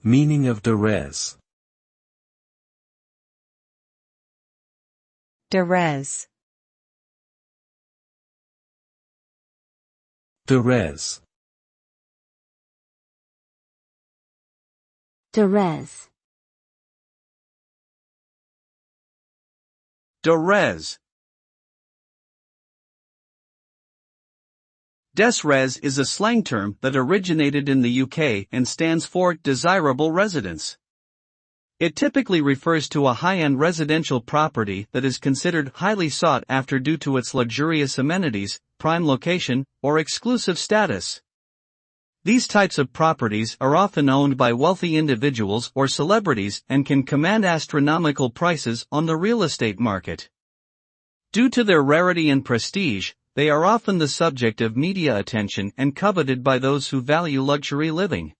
Meaning of Derez. Derez. Derez. Derez. Derez. Desres is a slang term that originated in the UK and stands for desirable residence. It typically refers to a high-end residential property that is considered highly sought after due to its luxurious amenities, prime location, or exclusive status. These types of properties are often owned by wealthy individuals or celebrities and can command astronomical prices on the real estate market. Due to their rarity and prestige, they are often the subject of media attention and coveted by those who value luxury living.